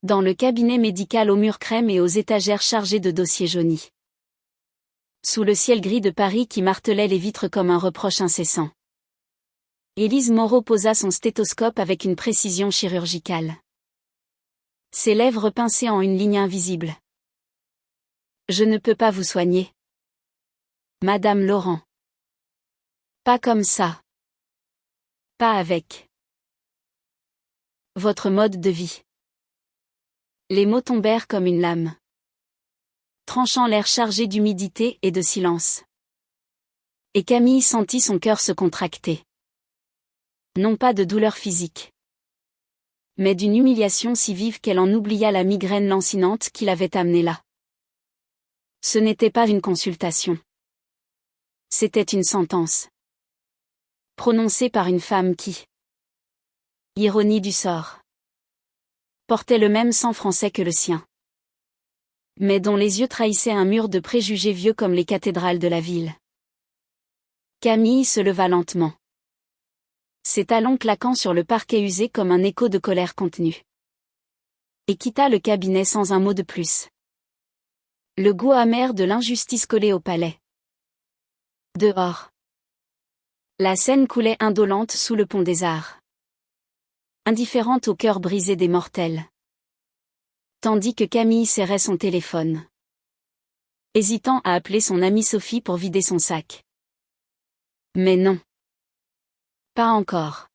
Dans le cabinet médical aux murs crème et aux étagères chargées de dossiers jaunis. Sous le ciel gris de Paris qui martelait les vitres comme un reproche incessant. Élise Moreau posa son stéthoscope avec une précision chirurgicale. Ses lèvres pincées en une ligne invisible. Je ne peux pas vous soigner. Madame Laurent. Pas comme ça. Pas avec votre mode de vie. Les mots tombèrent comme une lame, tranchant l'air chargé d'humidité et de silence. Et Camille sentit son cœur se contracter. Non pas de douleur physique, mais d'une humiliation si vive qu'elle en oublia la migraine lancinante qui l'avait amenée là. Ce n'était pas une consultation. C'était une sentence. Prononcée par une femme qui, ironie du sort, portait le même sang français que le sien, mais dont les yeux trahissaient un mur de préjugés vieux comme les cathédrales de la ville. Camille se leva lentement, ses talons claquant sur le parquet usé comme un écho de colère contenue. Et quitta le cabinet sans un mot de plus. Le goût amer de l'injustice collé au palais. Dehors. La Seine coulait indolente sous le pont des Arts. Indifférente au cœur brisé des mortels. Tandis que Camille serrait son téléphone, hésitant à appeler son amie Sophie pour vider son sac. Mais non. Pas encore.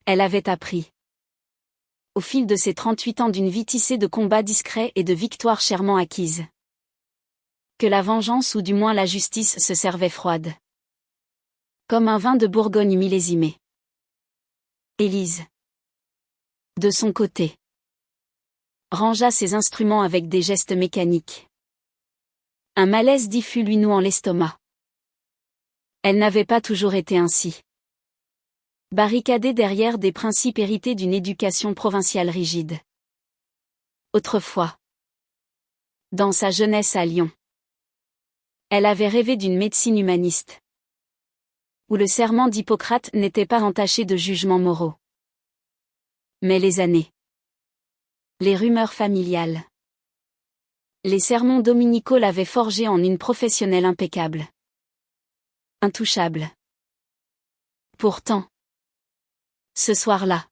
Elle avait appris, au fil de ses 38 ans d'une vie tissée de combats discrets et de victoires chèrement acquises, que la vengeance ou du moins la justice se servait froide. Comme un vin de Bourgogne millésimé. Élise, de son côté, rangea ses instruments avec des gestes mécaniques. Un malaise diffus lui nouant l'estomac. Elle n'avait pas toujours été ainsi. Barricadée derrière des principes hérités d'une éducation provinciale rigide. Autrefois, dans sa jeunesse à Lyon, elle avait rêvé d'une médecine humaniste, où le serment d'Hippocrate n'était pas entaché de jugements moraux. Mais les années, les rumeurs familiales, les sermons dominicaux l'avaient forgée en une professionnelle impeccable. Intouchable. Pourtant, ce soir-là,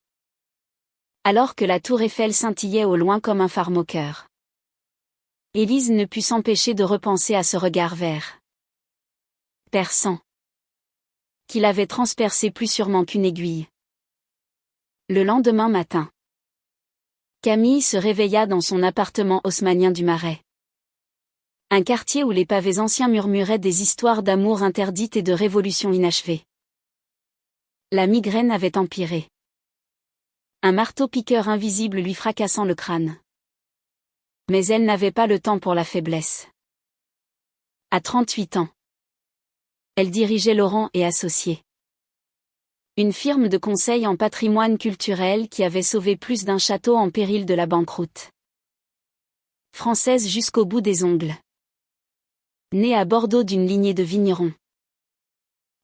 alors que la tour Eiffel scintillait au loin comme un phare moqueur, Élise ne put s'empêcher de repenser à ce regard vert, perçant, qui l'avait transpercé plus sûrement qu'une aiguille. Le lendemain matin, Camille se réveilla dans son appartement haussmannien du Marais. Un quartier où les pavés anciens murmuraient des histoires d'amour interdites et de révolutions inachevées. La migraine avait empiré. Un marteau-piqueur invisible lui fracassant le crâne. Mais elle n'avait pas le temps pour la faiblesse. À 38 ans, elle dirigeait Laurent et Associés, une firme de conseil en patrimoine culturel qui avait sauvé plus d'un château en péril de la banqueroute. Française jusqu'au bout des ongles. Née à Bordeaux d'une lignée de vignerons,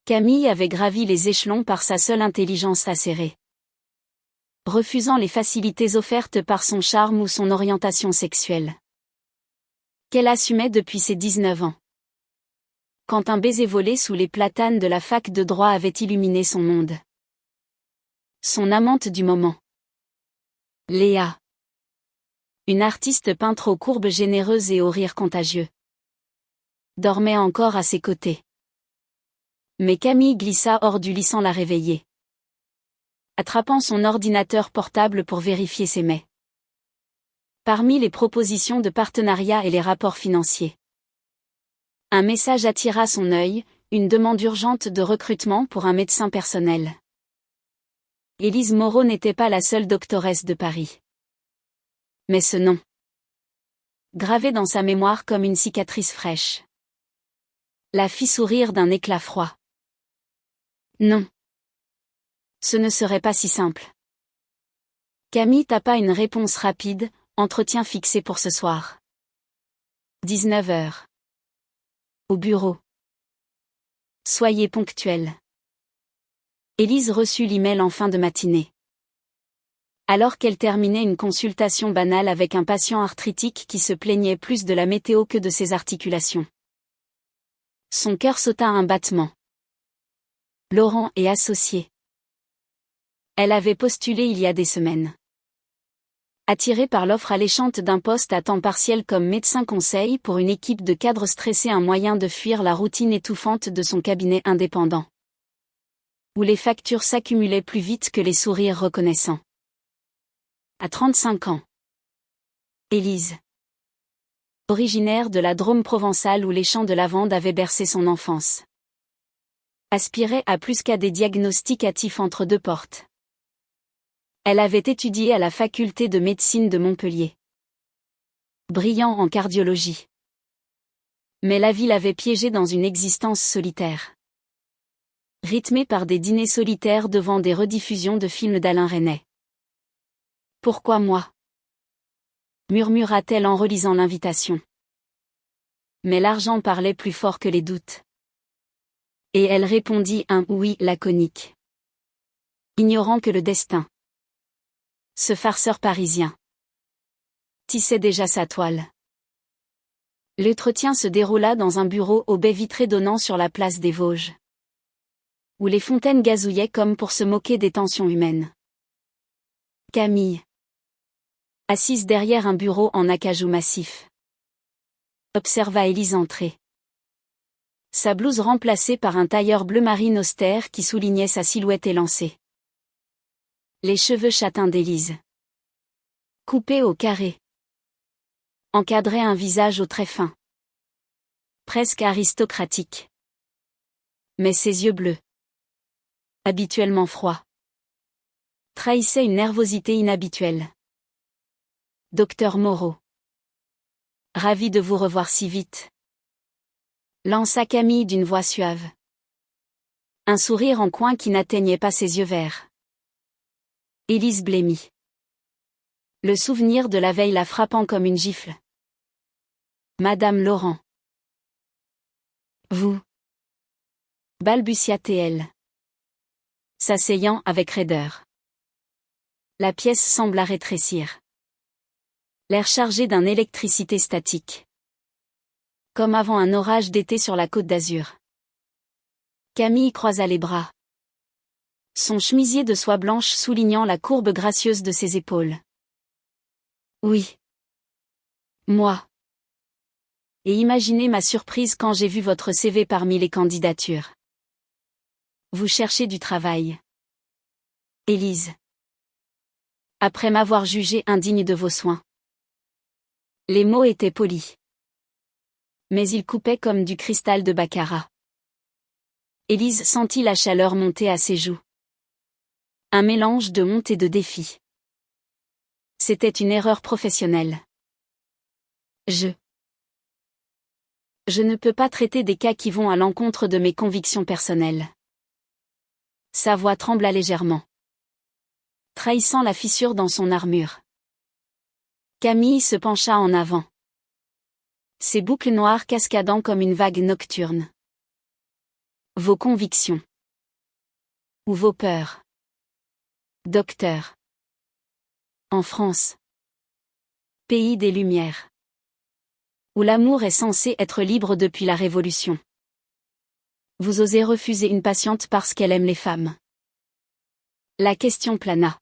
Camille avait gravi les échelons par sa seule intelligence acérée, refusant les facilités offertes par son charme ou son orientation sexuelle, qu'elle assumait depuis ses 19 ans. Quand un baiser volé sous les platanes de la fac de droit avait illuminé son monde. Son amante du moment, Léa, une artiste peintre aux courbes généreuses et au rire contagieux, dormait encore à ses côtés. Mais Camille glissa hors du lit sans la réveiller, attrapant son ordinateur portable pour vérifier ses mails. Parmi les propositions de partenariat et les rapports financiers, un message attira son œil, une demande urgente de recrutement pour un médecin personnel. Élise Moreau n'était pas la seule doctoresse de Paris. Mais ce nom, gravé dans sa mémoire comme une cicatrice fraîche, la fit sourire d'un éclat froid. Non. Ce ne serait pas si simple. Camille tapa une réponse rapide, entretien fixé pour ce soir. 19h. Au bureau. Soyez ponctuel. Élise reçut l'email en fin de matinée. Alors qu'elle terminait une consultation banale avec un patient arthritique qui se plaignait plus de la météo que de ses articulations. Son cœur sauta à un battement. Laurent et associé. Elle avait postulé il y a des semaines. Attirée par l'offre alléchante d'un poste à temps partiel comme médecin conseil pour une équipe de cadres stressés, un moyen de fuir la routine étouffante de son cabinet indépendant. Où les factures s'accumulaient plus vite que les sourires reconnaissants. À 35 ans. Élise. Originaire de la Drôme provençale où les champs de lavande avaient bercé son enfance. Aspirait à plus qu'à des diagnostics hâtifs entre deux portes. Elle avait étudié à la faculté de médecine de Montpellier. Brillant en cardiologie. Mais la vie l'avait piégée dans une existence solitaire. Rythmée par des dîners solitaires devant des rediffusions de films d'Alain Resnais. Pourquoi moi ? Murmura-t-elle en relisant l'invitation. Mais l'argent parlait plus fort que les doutes. Et elle répondit un oui laconique. Ignorant que le destin. Ce farceur parisien tissait déjà sa toile. L'entretien se déroula dans un bureau aux baies vitrées donnant sur la place des Vosges. Où les fontaines gazouillaient comme pour se moquer des tensions humaines. Camille. Assise derrière un bureau en acajou massif. Observa Élise entrer. Sa blouse remplacée par un tailleur bleu marine austère qui soulignait sa silhouette élancée. Les cheveux châtains d'Élise. Coupés au carré. Encadraient un visage aux traits fins. Presque aristocratique. Mais ses yeux bleus. Habituellement froids. Trahissaient une nervosité inhabituelle. Docteur Moreau. Ravi de vous revoir si vite. Lança Camille d'une voix suave. Un sourire en coin qui n'atteignait pas ses yeux verts. Élise blêmit. Le souvenir de la veille la frappant comme une gifle. Madame Laurent. Vous. Balbutia-t-elle. S'asseyant avec raideur. La pièce sembla rétrécir. L'air chargé d'une électricité statique. Comme avant un orage d'été sur la Côte d'Azur. Camille croisa les bras. Son chemisier de soie blanche soulignant la courbe gracieuse de ses épaules. Oui. Moi. Et imaginez ma surprise quand j'ai vu votre CV parmi les candidatures. Vous cherchez du travail. Élise. Après m'avoir jugé indigne de vos soins. Les mots étaient polis. Mais ils coupaient comme du cristal de baccarat. Élise sentit la chaleur monter à ses joues. Un mélange de honte et de défi. C'était une erreur professionnelle. Je ne peux pas traiter des cas qui vont à l'encontre de mes convictions personnelles. Sa voix trembla légèrement. Trahissant la fissure dans son armure. Camille se pencha en avant. Ses boucles noires cascadant comme une vague nocturne. Vos convictions. Ou vos peurs. Docteur. En France. Pays des Lumières. Où l'amour est censé être libre depuis la Révolution. Vous osez refuser une patiente parce qu'elle aime les femmes. La question plana.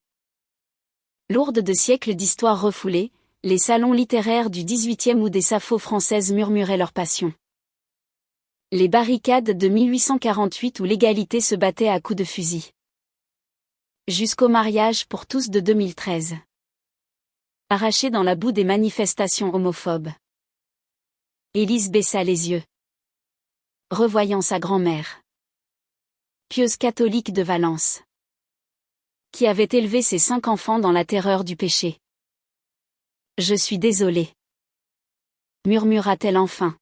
Lourde de siècles d'histoire refoulée, les salons littéraires du XVIIIe où des sapphos françaises murmuraient leur passion. Les barricades de 1848 où l'égalité se battait à coups de fusil. Jusqu'au mariage pour tous de 2013. Arrachée dans la boue des manifestations homophobes. Élise baissa les yeux. Revoyant sa grand-mère. Pieuse catholique de Valence. Qui avait élevé ses 5 enfants dans la terreur du péché. Je suis désolée. Murmura-t-elle enfin.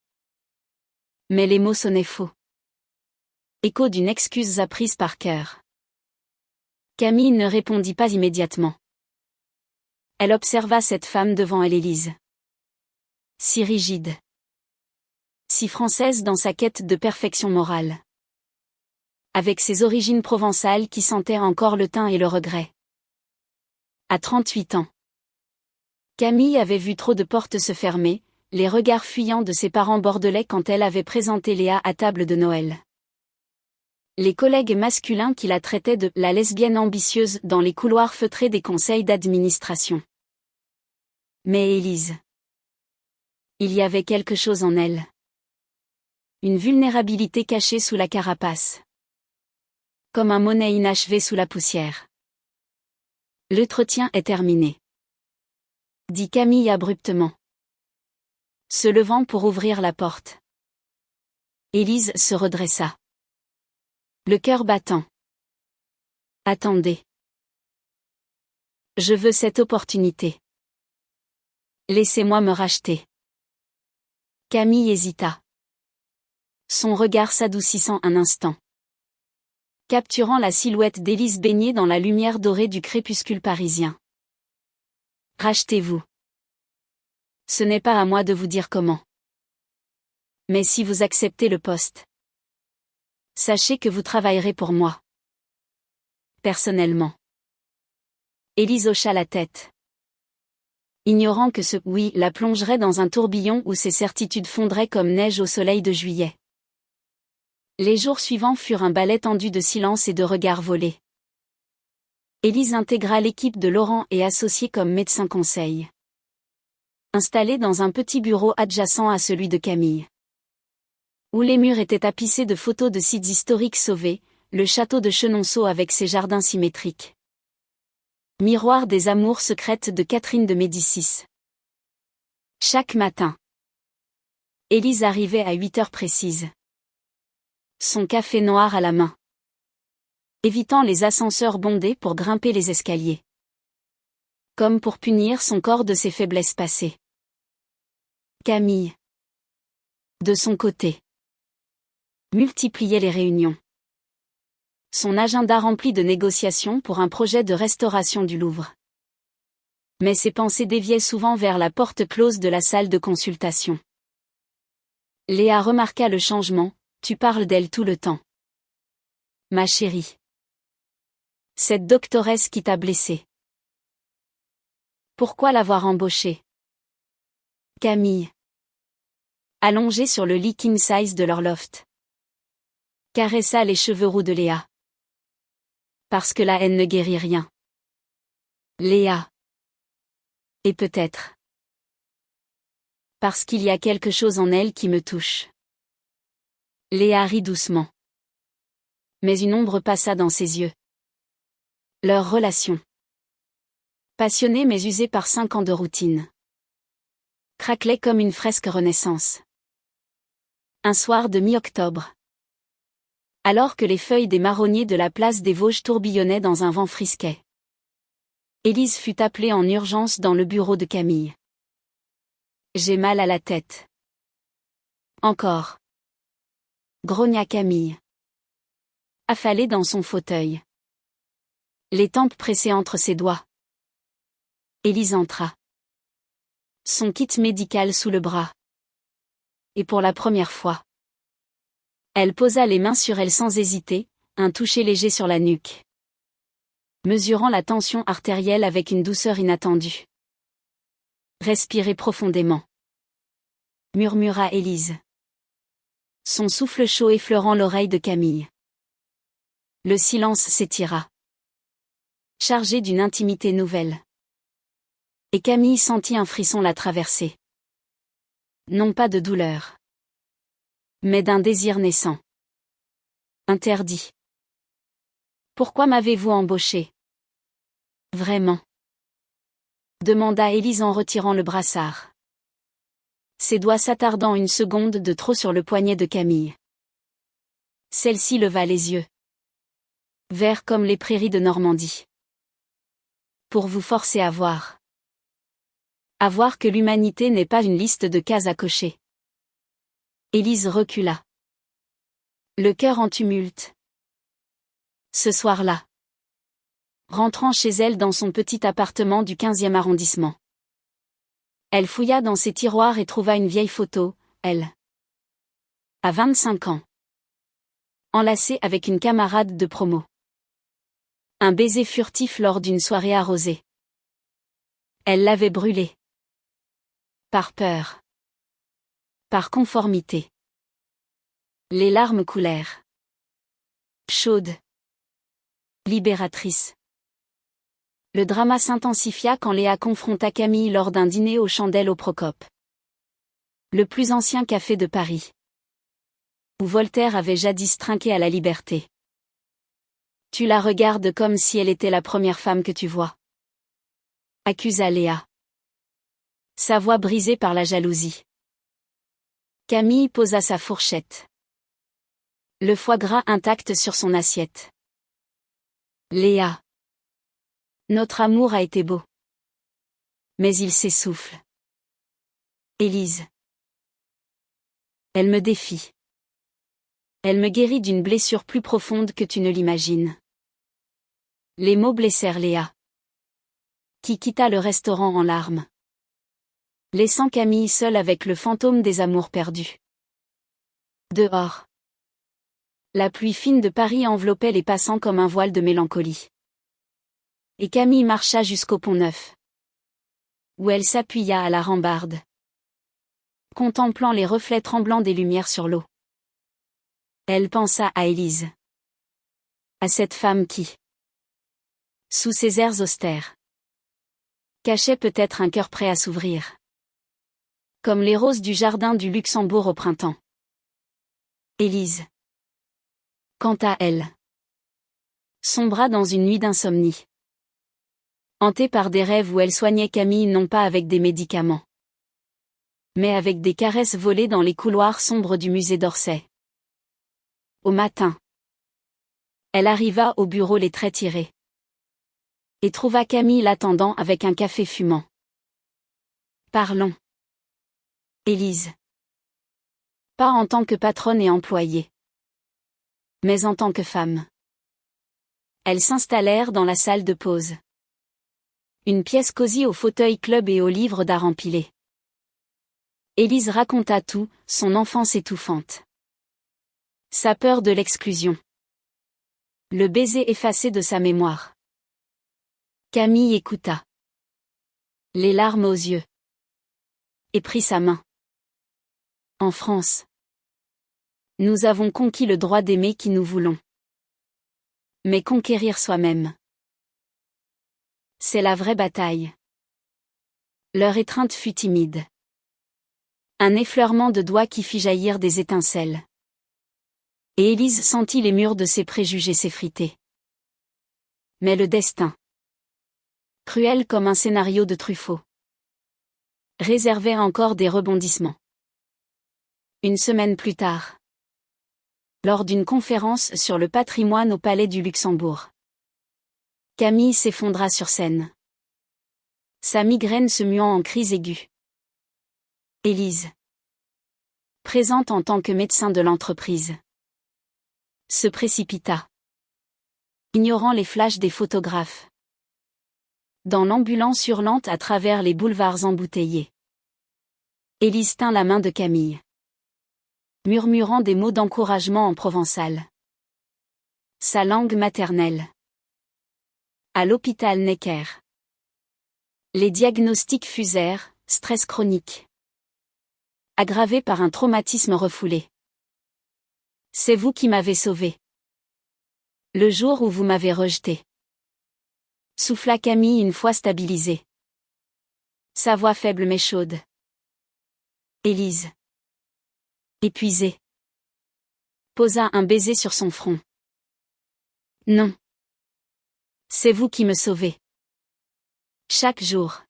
Mais les mots sonnaient faux. Écho d'une excuse apprise par cœur. Camille ne répondit pas immédiatement. Elle observa cette femme devant elle, Élise. Si rigide. Si française dans sa quête de perfection morale. Avec ses origines provençales qui sentaient encore le thym et le regret. À 38 ans. Camille avait vu trop de portes se fermer, les regards fuyants de ses parents bordelais quand elle avait présenté Léa à table de Noël. Les collègues masculins qui la traitaient de « la lesbienne ambitieuse » dans les couloirs feutrés des conseils d'administration. Mais Élise. Il y avait quelque chose en elle. Une vulnérabilité cachée sous la carapace. Comme un monnet inachevé sous la poussière. L'entretien est terminé, dit Camille abruptement, se levant pour ouvrir la porte. Élise se redressa, le cœur battant. Attendez. Je veux cette opportunité. Laissez-moi me racheter. Camille hésita, son regard s'adoucissant un instant, capturant la silhouette d'Élise baignée dans la lumière dorée du crépuscule parisien. Rachetez-vous. Ce n'est pas à moi de vous dire comment. Mais si vous acceptez le poste, sachez que vous travaillerez pour moi. Personnellement. Élise hocha la tête, ignorant que ce « oui » la plongerait dans un tourbillon où ses certitudes fondraient comme neige au soleil de juillet. Les jours suivants furent un ballet tendu de silence et de regards volés. Élise intégra l'équipe de Laurent et associée comme médecin conseil. Installée dans un petit bureau adjacent à celui de Camille, où les murs étaient tapissés de photos de sites historiques sauvés, le château de Chenonceau avec ses jardins symétriques. Miroir des amours secrètes de Catherine de Médicis. Chaque matin, Élise arrivait à 8 heures précises. Son café noir à la main, évitant les ascenseurs bondés pour grimper les escaliers. Comme pour punir son corps de ses faiblesses passées. Camille, de son côté, multipliait les réunions. Son agenda rempli de négociations pour un projet de restauration du Louvre. Mais ses pensées déviaient souvent vers la porte close de la salle de consultation. Léa remarqua le changement. Tu parles d'elle tout le temps. Ma chérie. Cette doctoresse qui t'a blessée. Pourquoi l'avoir embauchée? Camille. Allongée sur le lit king size de leur loft, caressa les cheveux roux de Léa. Parce que la haine ne guérit rien. Léa. Et peut-être. Parce qu'il y a quelque chose en elle qui me touche. Léa rit doucement. Mais une ombre passa dans ses yeux. Leur relation. Passionnée mais usée par 5 ans de routine. Craquelait comme une fresque Renaissance. Un soir de mi-octobre. Alors que les feuilles des marronniers de la place des Vosges tourbillonnaient dans un vent frisquet. Élise fut appelée en urgence dans le bureau de Camille. J'ai mal à la tête. Encore. Grogna Camille. Affalée dans son fauteuil. Les tempes pressées entre ses doigts. Élise entra. Son kit médical sous le bras. Et pour la première fois, elle posa les mains sur elle sans hésiter, un toucher léger sur la nuque. Mesurant la tension artérielle avec une douceur inattendue. Respirez profondément, murmura Élise. Son souffle chaud effleurant l'oreille de Camille. Le silence s'étira, chargé d'une intimité nouvelle. Et Camille sentit un frisson la traverser. Non pas de douleur, mais d'un désir naissant. Interdit. Pourquoi m'avez-vous embauché? Vraiment? Demanda Élise en retirant le brassard. Ses doigts s'attardant une seconde de trop sur le poignet de Camille. Celle-ci leva les yeux. Verts comme les prairies de Normandie. Pour vous forcer à voir. À voir que l'humanité n'est pas une liste de cases à cocher. Élise recula. Le cœur en tumulte. Ce soir-là. Rentrant chez elle dans son petit appartement du 15e arrondissement. Elle fouilla dans ses tiroirs et trouva une vieille photo, elle. À 25 ans. Enlacée avec une camarade de promo. Un baiser furtif lors d'une soirée arrosée. Elle l'avait brûlé. Par peur. Par conformité. Les larmes coulèrent. Chaudes. Libératrices. Le drama s'intensifia quand Léa confronta Camille lors d'un dîner aux chandelles au Procope. Le plus ancien café de Paris. Où Voltaire avait jadis trinqué à la liberté. Tu la regardes comme si elle était la première femme que tu vois. Accusa Léa. Sa voix brisée par la jalousie. Camille posa sa fourchette. Le foie gras intact sur son assiette. Léa. Notre amour a été beau. Mais il s'essouffle. Élise. Elle me défie. Elle me guérit d'une blessure plus profonde que tu ne l'imagines. Les mots blessèrent Léa. Qui quitta le restaurant en larmes. Laissant Camille seule avec le fantôme des amours perdus. Dehors. La pluie fine de Paris enveloppait les passants comme un voile de mélancolie. Et Camille marcha jusqu'au Pont-Neuf. Où elle s'appuya à la rambarde. Contemplant les reflets tremblants des lumières sur l'eau. Elle pensa à Élise. À cette femme qui, sous ses airs austères, cachait peut-être un cœur prêt à s'ouvrir. Comme les roses du jardin du Luxembourg au printemps. Élise. Quant à elle, sombra dans une nuit d'insomnie. Hantée par des rêves où elle soignait Camille non pas avec des médicaments, mais avec des caresses volées dans les couloirs sombres du musée d'Orsay. Au matin, elle arriva au bureau les traits tirés. Et trouva Camille l'attendant avec un café fumant. Parlons. Élise. Pas en tant que patronne et employée. Mais en tant que femme. Elles s'installèrent dans la salle de pause. Une pièce cosy au fauteuil club et aux livres d'art empilés. Élise raconta tout, son enfance étouffante. Sa peur de l'exclusion. Le baiser effacé de sa mémoire. Camille écouta. Les larmes aux yeux. Et prit sa main. En France. Nous avons conquis le droit d'aimer qui nous voulons. Mais conquérir soi-même. C'est la vraie bataille. Leur étreinte fut timide. Un effleurement de doigts qui fit jaillir des étincelles. Et Élise sentit les murs de ses préjugés s'effriter. Mais le destin, cruel comme un scénario de Truffaut, réservait encore des rebondissements. Une semaine plus tard, lors d'une conférence sur le patrimoine au Palais du Luxembourg, Camille s'effondra sur scène. Sa migraine se muant en crise aiguë. Élise, présente en tant que médecin de l'entreprise, se précipita, ignorant les flashs des photographes. Dans l'ambulance hurlante à travers les boulevards embouteillés. Élise tint la main de Camille, murmurant des mots d'encouragement en provençal. Sa langue maternelle. À l'hôpital Necker. Les diagnostics fusèrent, stress chronique. Aggravé par un traumatisme refoulé. C'est vous qui m'avez sauvé. Le jour où vous m'avez rejeté. Souffla Camille une fois stabilisée. Sa voix faible mais chaude. Élise. Épuisée. Posa un baiser sur son front. Non. C'est vous qui me sauvez. Chaque jour.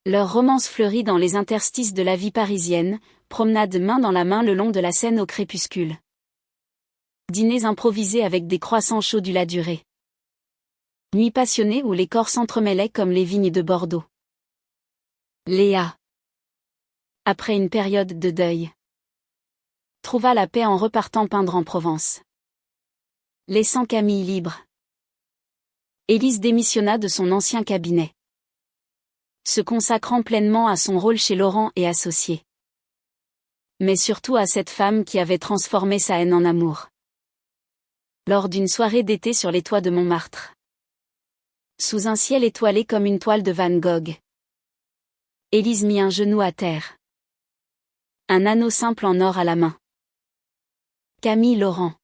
Leur romance fleurit dans les interstices de la vie parisienne, promenade main dans la main le long de la Seine au crépuscule. Dîners improvisés avec des croissants chauds du la durée. Nuit passionnée où les corps s'entremêlaient comme les vignes de Bordeaux. Léa. Après une période de deuil, trouva la paix en repartant peindre en Provence. Laissant Camille libre. Élise démissionna de son ancien cabinet. Se consacrant pleinement à son rôle chez Laurent et Associés. Mais surtout à cette femme qui avait transformé sa haine en amour. Lors d'une soirée d'été sur les toits de Montmartre. Sous un ciel étoilé comme une toile de Van Gogh. Élise mit un genou à terre. Un anneau simple en or à la main. Camille Laurent.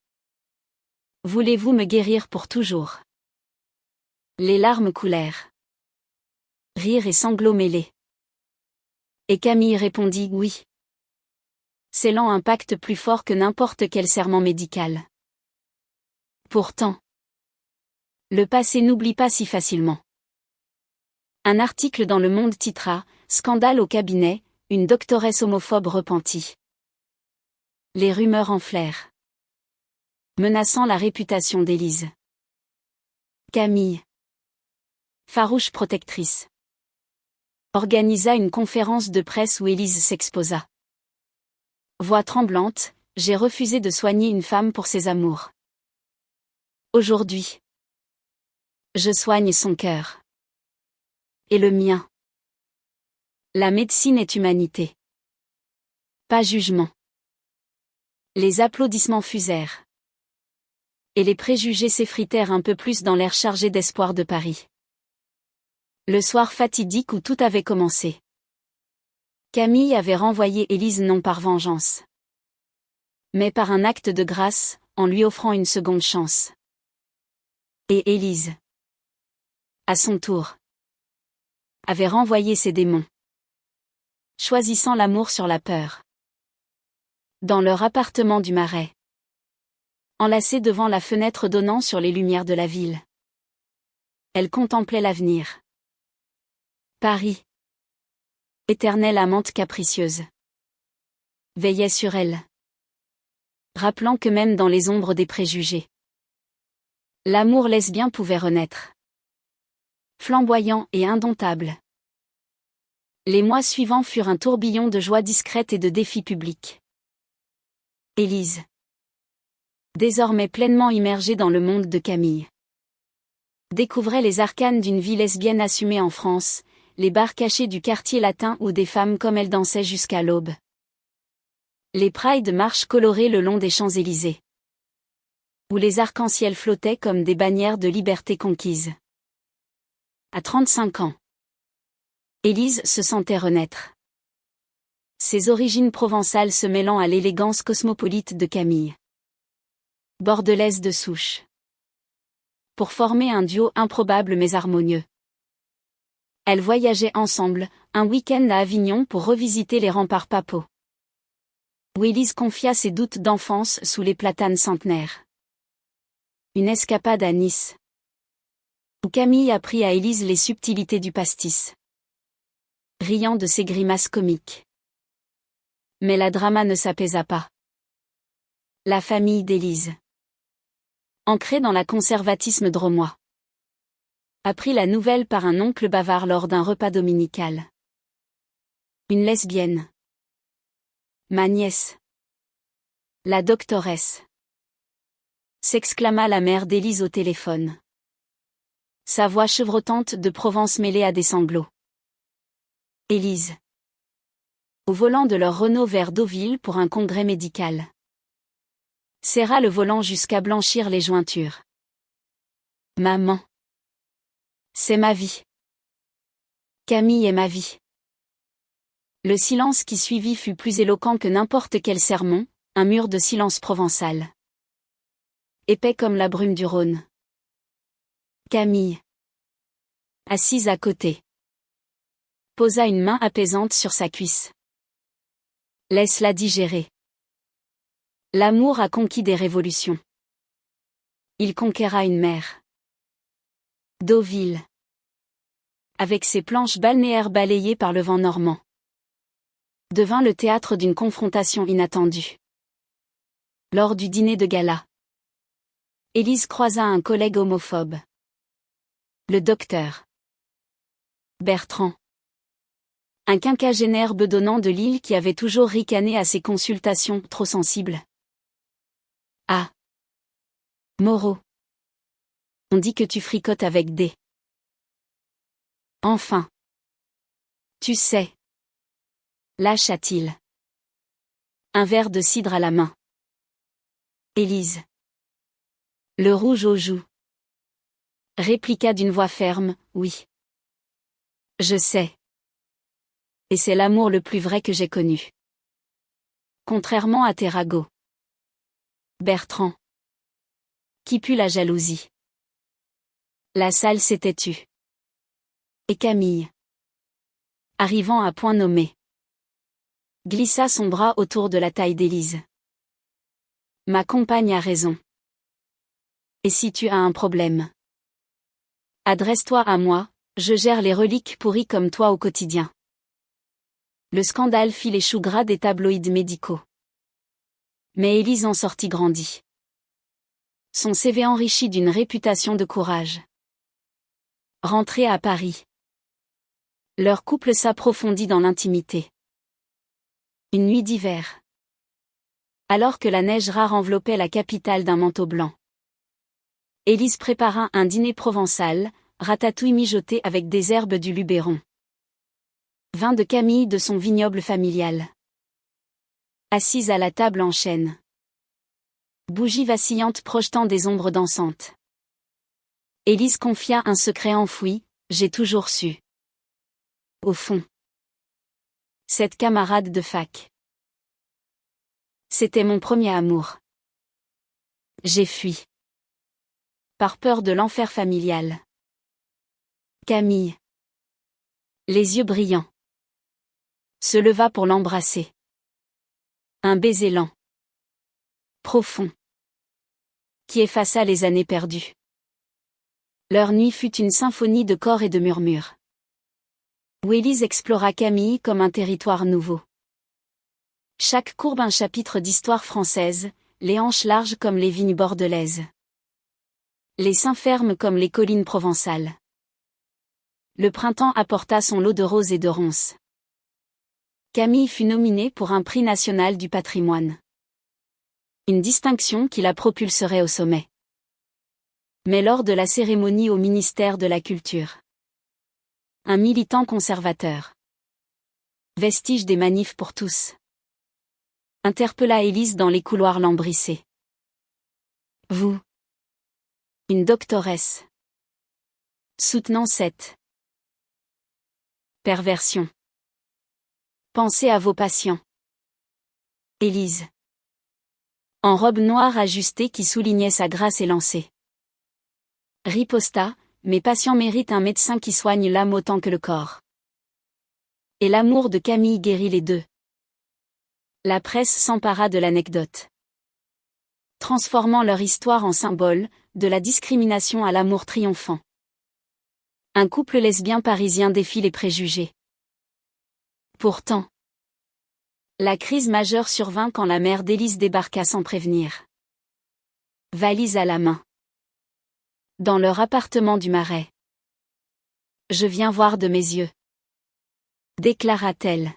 Voulez-vous me guérir pour toujours? Les larmes coulèrent. Rire et sanglots mêlés. Et Camille répondit oui. Scellant un pacte plus fort que n'importe quel serment médical. Pourtant, le passé n'oublie pas si facilement. Un article dans Le Monde titra « Scandale au cabinet, une doctoresse homophobe repentie ». Les rumeurs enflèrent, menaçant la réputation d'Élise. Camille, farouche protectrice, organisa une conférence de presse où Élise s'exposa. Voix tremblante, j'ai refusé de soigner une femme pour ses amours. Aujourd'hui, je soigne son cœur. Et le mien. La médecine est humanité. Pas jugement. Les applaudissements fusèrent. Et les préjugés s'effritèrent un peu plus dans l'air chargé d'espoir de Paris. Le soir fatidique où tout avait commencé. Camille avait renvoyé Élise non par vengeance, mais par un acte de grâce, en lui offrant une seconde chance. Et Élise, à son tour, avait renvoyé ses démons, choisissant l'amour sur la peur. Dans leur appartement du Marais, enlacée devant la fenêtre donnant sur les lumières de la ville, elle contemplait l'avenir. Paris, éternelle amante capricieuse, veillait sur elle, rappelant que même dans les ombres des préjugés, l'amour lesbien pouvait renaître. Flamboyant et indomptable. Les mois suivants furent un tourbillon de joie discrète et de défis publics. Élise, désormais pleinement immergée dans le monde de Camille, découvrait les arcanes d'une vie lesbienne assumée en France, les bars cachés du quartier latin où des femmes comme elle dansaient jusqu'à l'aube. Les prides marches colorées le long des Champs-Élysées, où les arcs-en-ciel flottaient comme des bannières de liberté conquise. À 35 ans, Élise se sentait renaître. Ses origines provençales se mêlant à l'élégance cosmopolite de Camille, bordelaise de souche, pour former un duo improbable mais harmonieux. Elles voyageaient ensemble, un week-end à Avignon pour revisiter les remparts papaux, où Élise confia ses doutes d'enfance sous les platanes centenaires. Une escapade à Nice, où Camille apprit à Élise les subtilités du pastis, riant de ses grimaces comiques. Mais la drama ne s'apaisa pas. La famille d'Élise, ancrée dans la conservatisme drômois, apprit la nouvelle par un oncle bavard lors d'un repas dominical. Une lesbienne. Ma nièce. La doctoresse. S'exclama la mère d'Élise au téléphone. Sa voix chevrotante de Provence mêlée à des sanglots. Élise, au volant de leur Renault vers Deauville pour un congrès médical, serra le volant jusqu'à blanchir les jointures. Maman. C'est ma vie. Camille est ma vie. Le silence qui suivit fut plus éloquent que n'importe quel sermon, un mur de silence provençal. Épais comme la brume du Rhône. Camille, assise à côté, posa une main apaisante sur sa cuisse. Laisse-la digérer. L'amour a conquis des révolutions. Il conquéra une mer. Deauville, avec ses planches balnéaires balayées par le vent normand, devint le théâtre d'une confrontation inattendue. Lors du dîner de gala, Élise croisa un collègue homophobe. Le docteur Bertrand, un quinquagénaire bedonnant de Lille qui avait toujours ricané à ses consultations trop sensibles. Ah, Moreau, on dit que tu fricotes avec des... Enfin. Tu sais. Lâcha-t-il. Un verre de cidre à la main. Élise, le rouge aux joues, Répliqua d'une voix ferme, oui. Je sais. Et c'est l'amour le plus vrai que j'ai connu. Contrairement à tes ragots. Bertrand. Qui pue la jalousie. La salle s'était tue. Et Camille, arrivant à point nommé, glissa son bras autour de la taille d'Élise. Ma compagne a raison. Et si tu as un problème, adresse-toi à moi, je gère les reliques pourries comme toi au quotidien. Le scandale fit les choux gras des tabloïds médicaux. Mais Élise en sortit grandie. Son CV enrichi d'une réputation de courage. Rentrée à Paris. Leur couple s'approfondit dans l'intimité. Une nuit d'hiver. Alors que la neige rare enveloppait la capitale d'un manteau blanc. Élise prépara un dîner provençal, ratatouille mijotée avec des herbes du Luberon. Vin de Camille de son vignoble familial. Assise à la table en chêne. Bougie vacillante projetant des ombres dansantes. Élise confia un secret enfoui, j'ai toujours su. Au fond. Cette camarade de fac. C'était mon premier amour. J'ai fui. Par peur de l'enfer familial. Camille. Les yeux brillants. Se leva pour l'embrasser. Un baiser lent. Profond. Qui effaça les années perdues. Leur nuit fut une symphonie de corps et de murmures. Où Élise explora Camille comme un territoire nouveau. Chaque courbe un chapitre d'histoire française, les hanches larges comme les vignes bordelaises. Les seins fermes comme les collines provençales. Le printemps apporta son lot de roses et de ronces. Camille fut nominée pour un prix national du patrimoine. Une distinction qui la propulserait au sommet. Mais lors de la cérémonie au ministère de la Culture. Un militant conservateur. Vestige des manifs pour tous. Interpella Élise dans les couloirs lambrissés. Vous. Une doctoresse. Soutenant cette perversion. Pensez à vos patients. Élise. En robe noire ajustée qui soulignait sa grâce élancée. Riposta, mes patients méritent un médecin qui soigne l'âme autant que le corps. Et l'amour de Camille guérit les deux. La presse s'empara de l'anecdote. Transformant leur histoire en symbole, de la discrimination à l'amour triomphant. Un couple lesbien parisien défie les préjugés. Pourtant, la crise majeure survint quand la mère d'Élise débarqua sans prévenir. Valise à la main. Dans leur appartement du Marais. Je viens voir de mes yeux. Déclara-t-elle.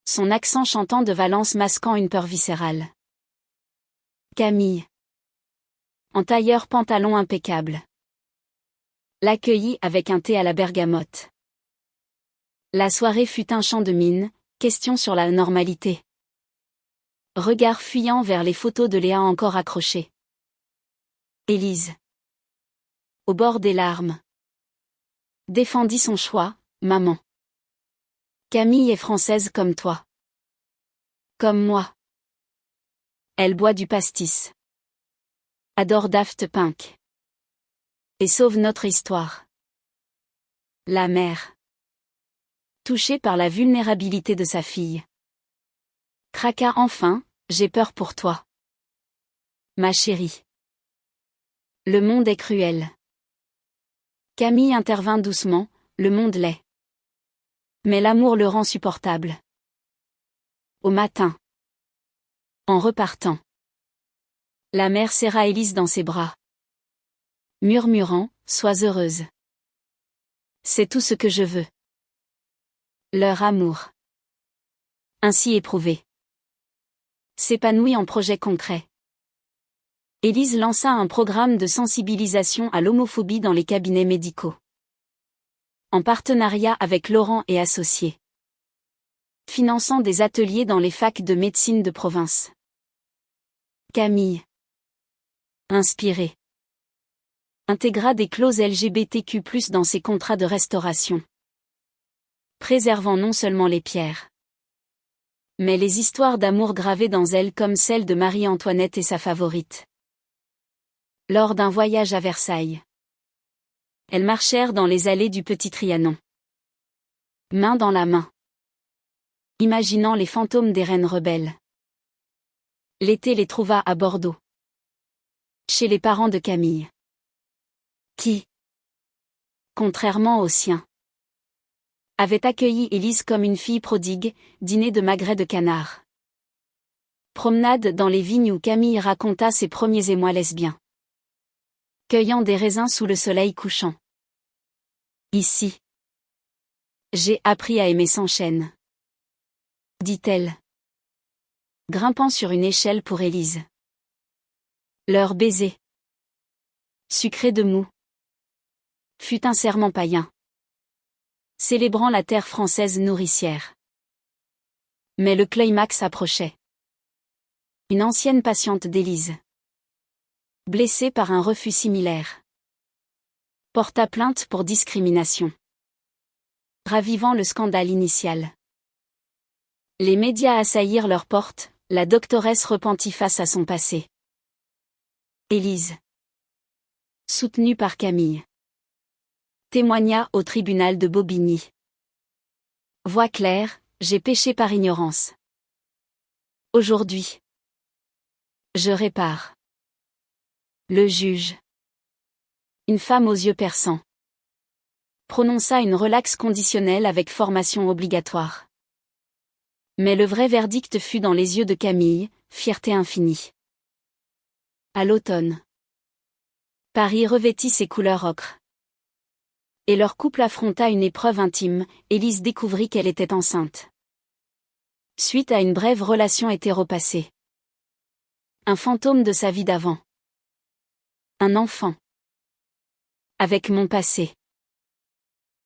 Son accent chantant de Valence masquant une peur viscérale. Camille. En tailleur pantalon impeccable. L'accueillit avec un thé à la bergamote. La soirée fut un chant de mine, question sur la normalité. Regard fuyant vers les photos de Léa encore accrochées. Élise. Au bord des larmes. Défendit son choix, maman. Camille est française comme toi. Comme moi. Elle boit du pastis. Adore Daft Punk. Et sauve notre histoire. La mère. Touchée par la vulnérabilité de sa fille. Craqua enfin, j'ai peur pour toi. Ma chérie. Le monde est cruel. Camille intervint doucement, le monde l'est. Mais l'amour le rend supportable. Au matin. En repartant. La mère serra Élise dans ses bras. Murmurant, sois heureuse. C'est tout ce que je veux. Leur amour. Ainsi éprouvé. S'épanouit en projets concrets. Élise lança un programme de sensibilisation à l'homophobie dans les cabinets médicaux. En partenariat avec Laurent et Associés. Finançant des ateliers dans les facs de médecine de province. Camille. Inspirée. Intégra des clauses LGBTQ+ dans ses contrats de restauration, préservant non seulement les pierres, mais les histoires d'amour gravées dans elles comme celle de Marie-Antoinette et sa favorite. Lors d'un voyage à Versailles, elles marchèrent dans les allées du Petit Trianon, main dans la main, imaginant les fantômes des reines rebelles. L'été les trouva à Bordeaux, chez les parents de Camille, qui, contrairement aux siens, avait accueilli Élise comme une fille prodigue, dîner de magret de canard. Promenade dans les vignes où Camille raconta ses premiers émois lesbiens. Cueillant des raisins sous le soleil couchant. Ici, j'ai appris à aimer sans chaîne, dit-elle, grimpant sur une échelle pour Élise. Leur baiser, sucré de mou, fut un serment païen, célébrant la terre française nourricière. Mais le climax approchait. Une ancienne patiente d'Élise, blessée par un refus similaire, porta plainte pour discrimination, ravivant le scandale initial. Les médias assaillirent leurs portes, la doctoresse repentit face à son passé. Élise, soutenue par Camille, témoigna au tribunal de Bobigny. Voix claire, j'ai péché par ignorance. Aujourd'hui, je répare. Le juge, une femme aux yeux perçants, prononça une relaxe conditionnelle avec formation obligatoire. Mais le vrai verdict fut dans les yeux de Camille, fierté infinie. À l'automne, Paris revêtit ses couleurs ocre. Et leur couple affronta une épreuve intime, Élise découvrit qu'elle était enceinte. Suite à une brève relation hétéropassée. Un fantôme de sa vie d'avant. Un enfant. Avec mon passé.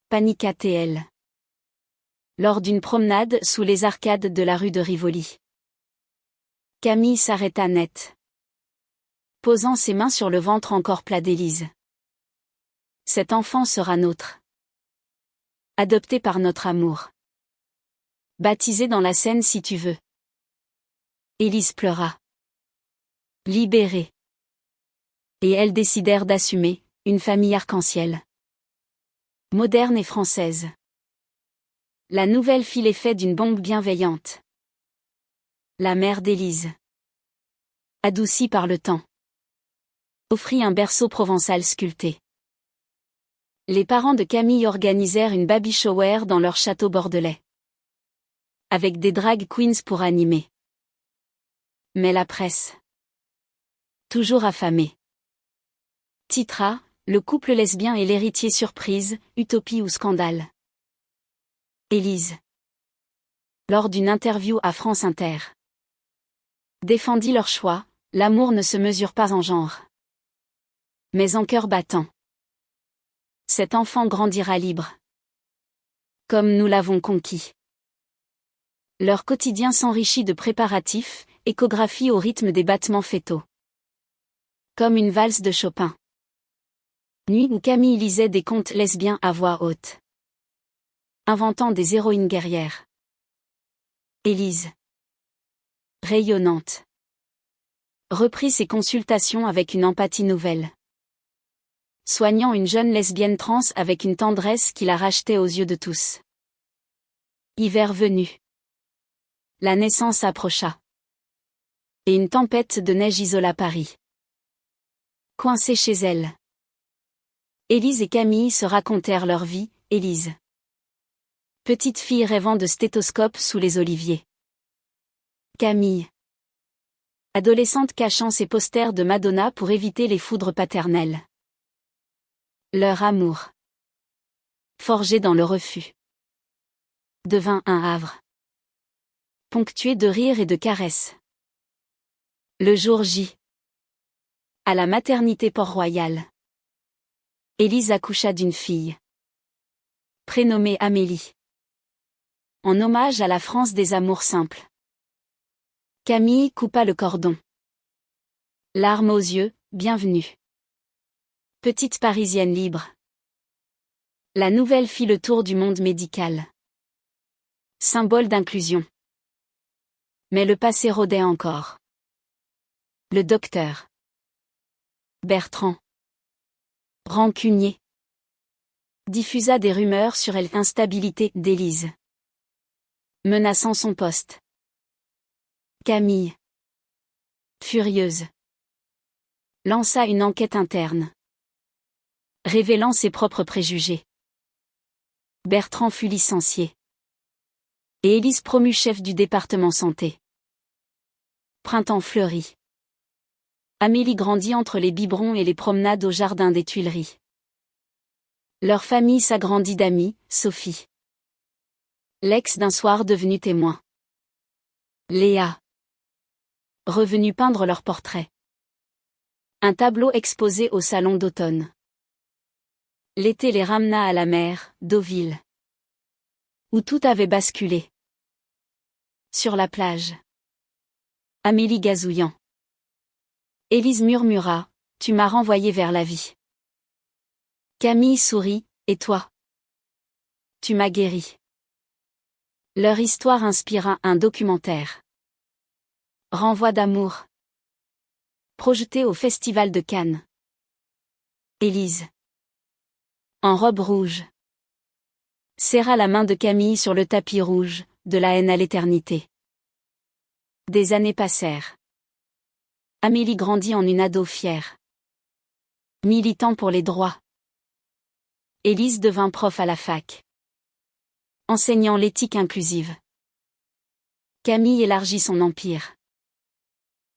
Paniqua-t-elle. Lors d'une promenade sous les arcades de la rue de Rivoli. Camille s'arrêta net, posant ses mains sur le ventre encore plat d'Élise. Cet enfant sera nôtre. Adopté par notre amour. Baptisé dans la Seine si tu veux. Élise pleura. Libérée. Et elles décidèrent d'assumer, une famille arc-en-ciel. Moderne et française. La nouvelle fit l'effet d'une bombe bienveillante. La mère d'Élise, adoucie par le temps, offrit un berceau provençal sculpté. Les parents de Camille organisèrent une baby shower dans leur château bordelais, avec des drag queens pour animer. Mais la presse, toujours affamée, titra « Le couple lesbien et l'héritier surprise, utopie ou scandale ». Élise, lors d'une interview à France Inter, défendit leur choix, l'amour ne se mesure pas en genre, mais en cœur battant. Cet enfant grandira libre, comme nous l'avons conquis. Leur quotidien s'enrichit de préparatifs, échographie au rythme des battements fœtaux. Comme une valse de Chopin. Nuit où Camille lisait des contes lesbiens à voix haute, inventant des héroïnes guerrières. Élise, rayonnante, reprit ses consultations avec une empathie nouvelle, soignant une jeune lesbienne trans avec une tendresse qui la rachetait aux yeux de tous. Hiver venu. La naissance approcha. Et une tempête de neige isola Paris. Coincée chez elle, Élise et Camille se racontèrent leur vie, Élise, petite fille rêvant de stéthoscope sous les oliviers. Camille, adolescente cachant ses posters de Madonna pour éviter les foudres paternelles. Leur amour, forgé dans le refus, devint un havre, ponctué de rires et de caresses. Le jour J, à la maternité Port-Royal, Élise accoucha d'une fille, prénommée Amélie, en hommage à la France des amours simples. Camille coupa le cordon. Larmes aux yeux, bienvenue. Petite Parisienne libre. La nouvelle fit le tour du monde médical. Symbole d'inclusion. Mais le passé rôdait encore. Le docteur Bertrand, rancunier, diffusa des rumeurs sur l'instabilité d'Élise, menaçant son poste. Camille, furieuse, lança une enquête interne, révélant ses propres préjugés. Bertrand fut licencié. Et Élise promue chef du département santé. Printemps fleuri. Amélie grandit entre les biberons et les promenades au jardin des Tuileries. Leur famille s'agrandit d'amis, Sophie. L'ex d'un soir devenu témoin. Léa. Revenue peindre leur portrait. Un tableau exposé au salon d'automne. L'été les ramena à la mer, Deauville. Où tout avait basculé. Sur la plage. Amélie gazouillant. Élise murmura, « Tu m'as renvoyé vers la vie. » Camille sourit, « Et toi ? Tu m'as guéri. » Leur histoire inspira un documentaire. Renvoi d'amour. Projeté au Festival de Cannes. Élise, en robe rouge, serra la main de Camille sur le tapis rouge, de la haine à l'éternité. Des années passèrent. Amélie grandit en une ado fière. Militant pour les droits. Élise devint prof à la fac. Enseignant l'éthique inclusive. Camille élargit son empire.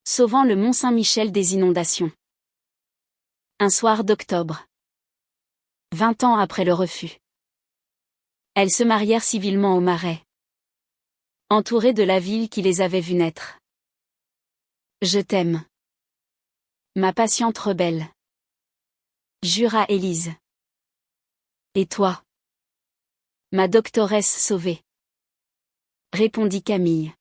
Sauvant le Mont-Saint-Michel des inondations. Un soir d'octobre. 20 ans après le refus. Elles se marièrent civilement au Marais. Entourées de la ville qui les avait vues naître. Je t'aime. Ma patiente rebelle. Jura Élise. Et toi? Ma doctoresse sauvée. Répondit Camille.